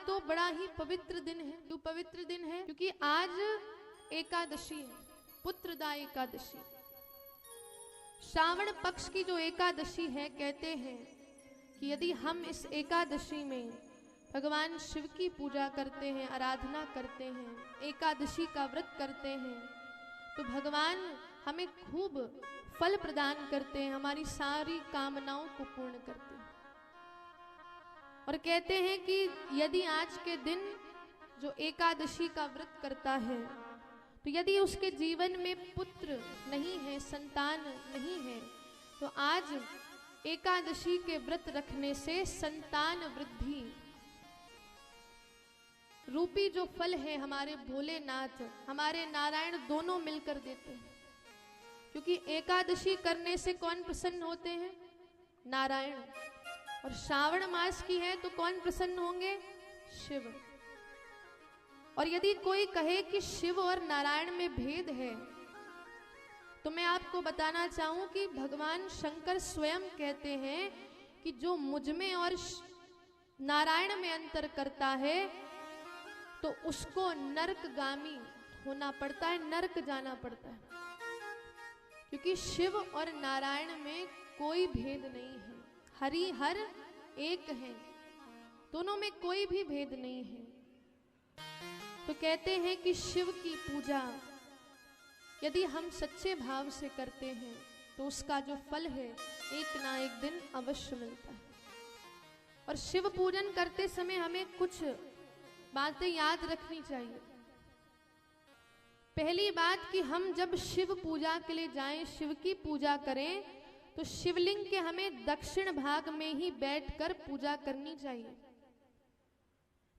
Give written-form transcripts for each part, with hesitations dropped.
तो बड़ा ही पवित्र दिन है। क्यों पवित्र दिन है? क्योंकि आज एकादशी है, पुत्रदा एकादशी। श्रावण पक्ष की जो एकादशी है, कहते हैं कि यदि हम इस एकादशी में भगवान शिव की पूजा करते हैं, आराधना करते हैं, एकादशी का व्रत करते हैं, तो भगवान हमें खूब फल प्रदान करते हैं, हमारी सारी कामनाओं को पूर्ण करते हैं। और कहते हैं कि यदि आज के दिन जो एकादशी का व्रत करता है, तो यदि उसके जीवन में पुत्र नहीं है, संतान नहीं है, तो आज एकादशी के व्रत रखने से संतान वृद्धि रूपी जो फल है हमारे भोलेनाथ, हमारे नारायण दोनों मिलकर देते हैं। क्योंकि एकादशी करने से कौन प्रसन्न होते हैं? नारायण। और श्रावण मास की है तो कौन प्रसन्न होंगे? शिव। और यदि कोई कहे कि शिव और नारायण में भेद है, तो मैं आपको बताना चाहूं कि भगवान शंकर स्वयं कहते हैं कि जो मुझ में और नारायण में अंतर करता है, तो उसको नरकगामी होना पड़ता है, नरक जाना पड़ता है। क्योंकि शिव और नारायण में कोई भेद नहीं है, हरि हर एक है, दोनों में कोई भी भेद नहीं है। तो कहते हैं कि शिव की पूजा यदि हम सच्चे भाव से करते हैं, तो उसका जो फल है एक ना एक दिन अवश्य मिलता है। और शिव पूजन करते समय हमें कुछ बातें याद रखनी चाहिए। पहली बात कि हम जब शिव पूजा के लिए जाएं, शिव की पूजा करें, तो शिवलिंग के हमें दक्षिण भाग में ही बैठकर पूजा करनी चाहिए।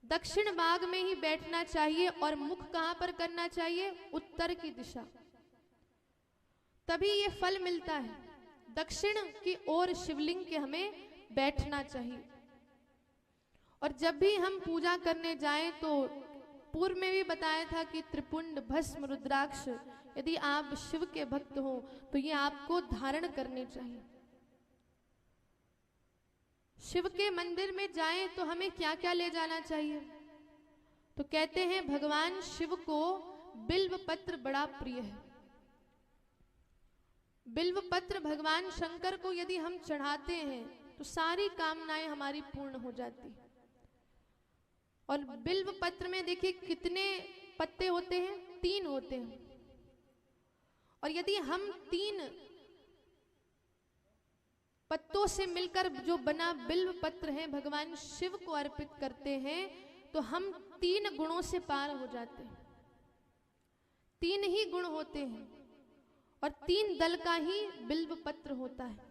दक्षिण भाग में ही बैठना चाहिए और मुख कहां पर करना चाहिए? उत्तर की दिशा। तभी ये फल मिलता है। दक्षिण की ओर शिवलिंग के हमें बैठना चाहिए। और जब भी हम पूजा करने जाएं, तो पूर्व में भी बताया था कि त्रिपुंड, भस्म, रुद्राक्ष यदि आप शिव के भक्त हो तो ये आपको धारण करने चाहिए। शिव के मंदिर में जाएं तो हमें क्या क्या ले जाना चाहिए? तो कहते हैं भगवान शिव को बिल्व पत्र बड़ा प्रिय है। बिल्व पत्र भगवान शंकर को यदि हम चढ़ाते हैं तो सारी कामनाएं हमारी पूर्ण हो जाती। और बिल्व पत्र में देखिए कितने पत्ते होते हैं? 3 होते हैं। और यदि हम 3 पत्तों से मिलकर जो बना बिल्व पत्र है भगवान शिव को अर्पित करते हैं, तो हम 3 गुणों से पार हो जाते हैं। 3 ही गुण होते हैं और 3 दल का ही बिल्व पत्र होता है।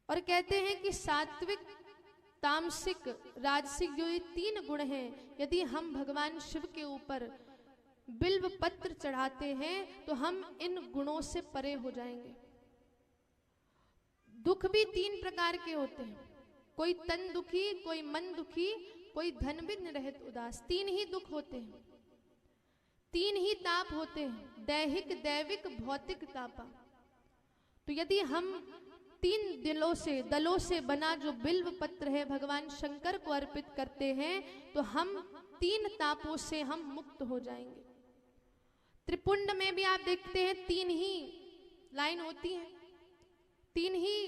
और कहते हैं कि सात्विक, तामसिक, राजसिक जो ये 3 गुण हैं, यदि हम भगवान शिव के ऊपर बिल्व पत्र चढ़ाते हैं तो हम इन गुणों से परे हो जाएंगे। दुख भी 3 प्रकार के होते हैं, कोई तन दुखी, कोई मन दुखी, कोई धन बिन रहत उदास। 3 ही दुख होते हैं, 3 ही ताप होते हैं, दैहिक, दैविक, भौतिक तापा। तो यदि हम 3 दलों से बना जो बिल्व पत्र है भगवान शंकर को अर्पित करते हैं, तो हम 3 तापों से हम मुक्त हो जाएंगे। त्रिपुंड में भी आप देखते हैं 3 ही लाइन होती है, 3 ही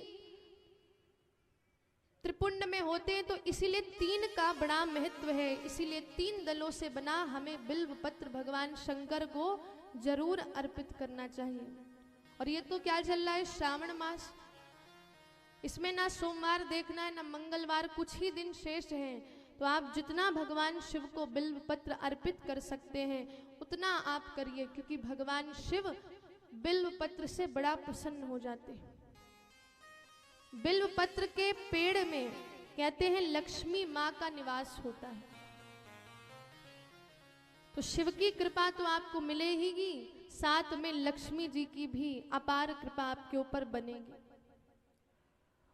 त्रिपुंड में होते हैं। तो इसीलिए 3 का बड़ा महत्व है। इसीलिए 3 दलों से बना हमें बिल्व पत्र भगवान शंकर को जरूर अर्पित करना चाहिए। और ये तो क्या चल रहा है? श्रावण मास। इसमें ना सोमवार देखना है ना मंगलवार, कुछ ही दिन शेष हैं। तो आप जितना भगवान शिव को बिल्व पत्र अर्पित कर सकते हैं उतना आप करिए, क्योंकि भगवान शिव बिल्व पत्र से बड़ा प्रसन्न हो जाते हैं। बिल्व पत्र के पेड़ में कहते हैं लक्ष्मी माँ का निवास होता है। तो शिव की कृपा तो आपको मिलेगी, साथ में लक्ष्मी जी की भी अपार कृपा आपके ऊपर बनेगी।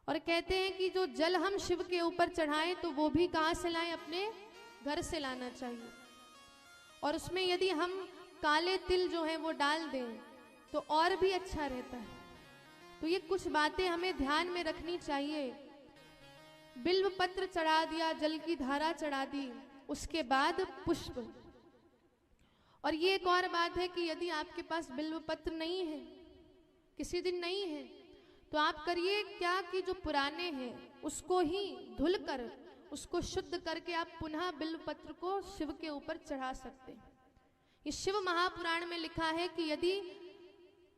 और कहते हैं कि जो जल हम शिव के ऊपर चढ़ाएं तो वो भी कहाँ से लाएं? अपने घर से लाना चाहिए। और उसमें यदि हम काले तिल जो है वो डाल दें तो और भी अच्छा रहता है। तो ये कुछ बातें हमें ध्यान में रखनी चाहिए बिल्व पत्र चढ़ा दिया, जल की धारा चढ़ा दी, उसके बाद पुष्प। और ये एक और बात है कि यदि आपके पास बिल्व पत्र नहीं है, किसी दिन नहीं है, तो आप करिए क्या कि जो पुराने हैं उसको ही धुल कर, उसको शुद्ध करके आप पुनः बिल्व पत्र को शिव के ऊपर चढ़ा सकते हैं। ये शिव महापुराण में लिखा है कि यदि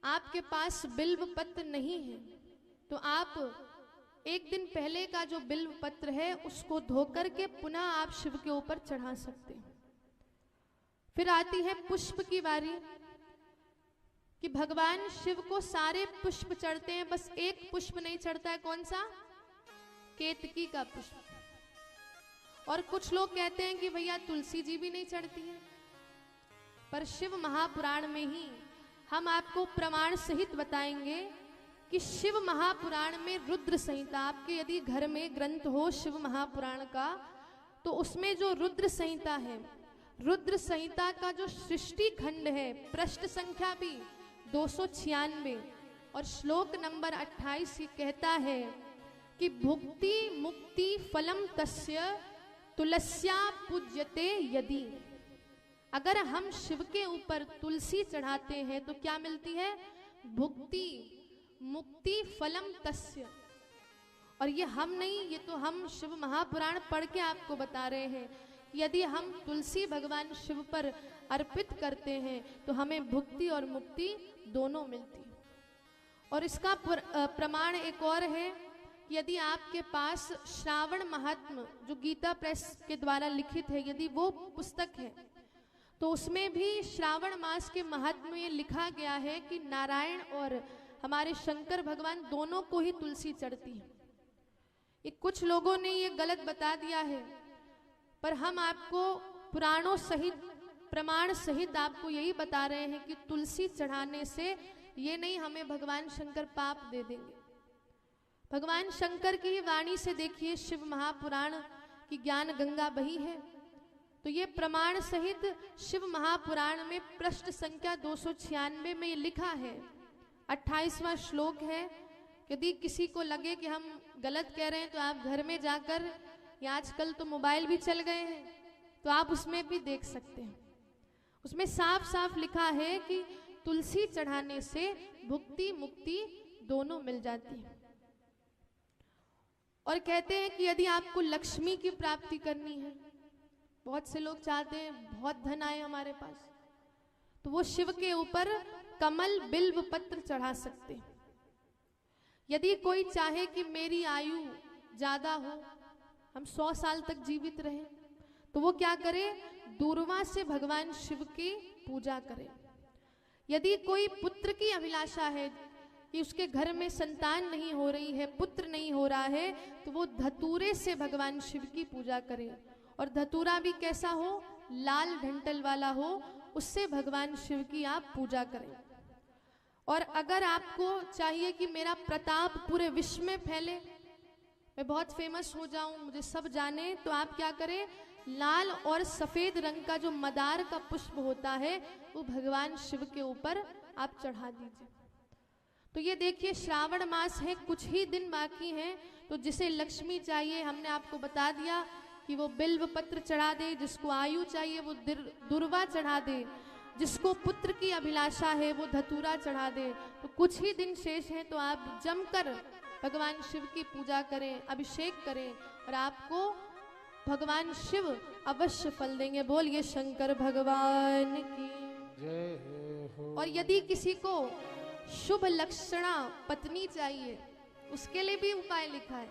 आपके पास बिल्व पत्र नहीं है तो आप एक दिन पहले का जो बिल्व पत्र है उसको धोकर के पुनः आप शिव के ऊपर चढ़ा सकते हैं। फिर आती है पुष्प की बारी कि भगवान शिव को सारे पुष्प चढ़ते हैं, बस एक पुष्प नहीं चढ़ता है। कौन सा? केतकी का पुष्प। और कुछ लोग कहते हैं कि भैया तुलसी जी भी नहीं चढ़ती है, पर शिव महापुराण में ही हम आपको प्रमाण सहित बताएंगे कि शिव महापुराण में रुद्र संहिता, आपके यदि घर में ग्रंथ हो शिव महापुराण का, तो उसमें जो रुद्र संहिता है, रुद्र संहिता का जो सृष्टि खंड है, पृष्ठ संख्या भी 296 और श्लोक नंबर 28 ही कहता है कि भुक्ति मुक्ति फलम तस्य तुलस्या पूज्यते यदि। अगर हम शिव के ऊपर तुलसी चढ़ाते हैं तो क्या मिलती है? भुक्ति मुक्ति फलम तस्य। और ये हम नहीं, ये तो हम शिव महापुराण पढ़ के आपको बता रहे हैं। यदि हम तुलसी भगवान शिव पर अर्पित करते हैं तो हमें भुक्ति और मुक्ति दोनों मिलती। और इसका प्रमाण एक और है, यदि आपके पास श्रावण महात्म्य जो गीता प्रेस के द्वारा लिखित है, यदि वो पुस्तक है तो उसमें भी श्रावण मास के महात्म्य में लिखा गया है कि नारायण और हमारे शंकर भगवान दोनों को ही तुलसी चढ़ती है। ये कुछ लोगों ने ये गलत बता दिया है, पर हम आपको पुराणों सहित प्रमाण सहित आपको यही बता रहे हैं कि तुलसी चढ़ाने से ये नहीं हमें भगवान शंकर पाप दे देंगे। भगवान शंकर की ही वाणी से देखिए, शिव महापुराण की ज्ञान गंगा बही है, तो ये प्रमाण सहित शिव महापुराण में पृष्ठ संख्या 296 में ये लिखा है, 28वां श्लोक है। यदि किसी को लगे कि हम गलत कह रहे हैं तो आप घर में जाकर, या आजकल तो मोबाइल भी चल गए हैं, तो आप उसमें भी देख सकते हैं। उसमें साफ साफ लिखा है कि तुलसी चढ़ाने से भुक्ति मुक्ति दोनों मिल जाती है। और कहते हैं कि यदि आपको लक्ष्मी की प्राप्ति करनी है, बहुत से लोग चाहते हैं बहुत धन आए हमारे पास, तो वो शिव के ऊपर कमल बिल्व पत्र चढ़ा सकते हैं। यदि कोई चाहे कि मेरी आयु ज्यादा हो, हम 100 साल तक जीवित रहे, तो वो क्या करे? दूर्वा से भगवान शिव की पूजा करे। यदि कोई पुत्र की अभिलाषा है कि उसके घर में संतान नहीं हो रही है, पुत्र नहीं हो रहा है, तो वो धतूरे से भगवान शिव की पूजा करे। और धतूरा भी कैसा हो? लाल डंठल वाला हो, उससे भगवान शिव की आप पूजा करें। और अगर आपको चाहिए कि मेरा प्रताप पूरे विश्व में फैले, मैं बहुत फेमस हो जाऊं, मुझे सब जाने, तो आप क्या करें? लाल और सफेद रंग का जो मदार का पुष्प होता है वो भगवान शिव के ऊपर आप चढ़ा दीजिए। तो ये देखिए, श्रावण मास है, कुछ ही दिन बाकी हैं, तो जिसे लक्ष्मी चाहिए हमने आपको बता दिया कि वो बिल्व पत्र चढ़ा दे, जिसको आयु चाहिए वो दुर्वा चढ़ा दे, जिसको पुत्र की अभिलाषा है वो धतूरा चढ़ा दे। तो कुछ ही दिन शेष हैं, तो आप जमकर भगवान शिव की पूजा करें, अभिषेक करें, और आपको भगवान शिव अवश्य फल देंगे। बोलिए शंकर भगवान की जय हो। और यदि किसी को शुभ लक्षणा पत्नी चाहिए, उसके लिए भी उपाय लिखा है।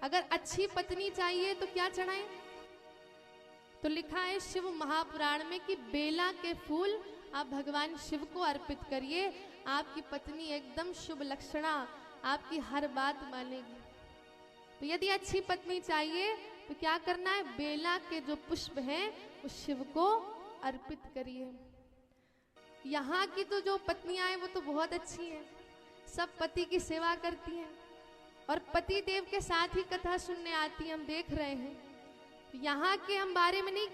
अगर अच्छी पत्नी चाहिए तो क्या चढ़ाएं? तो लिखा है शिव महापुराण में कि बेला के फूल आप भगवान शिव को अर्पित करिए, आपकी पत्नी एकदम शुभ लक्षणा, आपकी हर बात मानेगी। तो यदि अच्छी पत्नी चाहिए तो क्या करना है? बेला के जो पुष्प हैं वो शिव को अर्पित करिए। यहाँ की तो जो पत्नियां हैं वो तो बहुत अच्छी हैं, सब पति की सेवा करती हैं और पति देव के साथ ही कथा सुनने आती हैं, हम देख रहे हैं। यहाँ के हम बारे में नहीं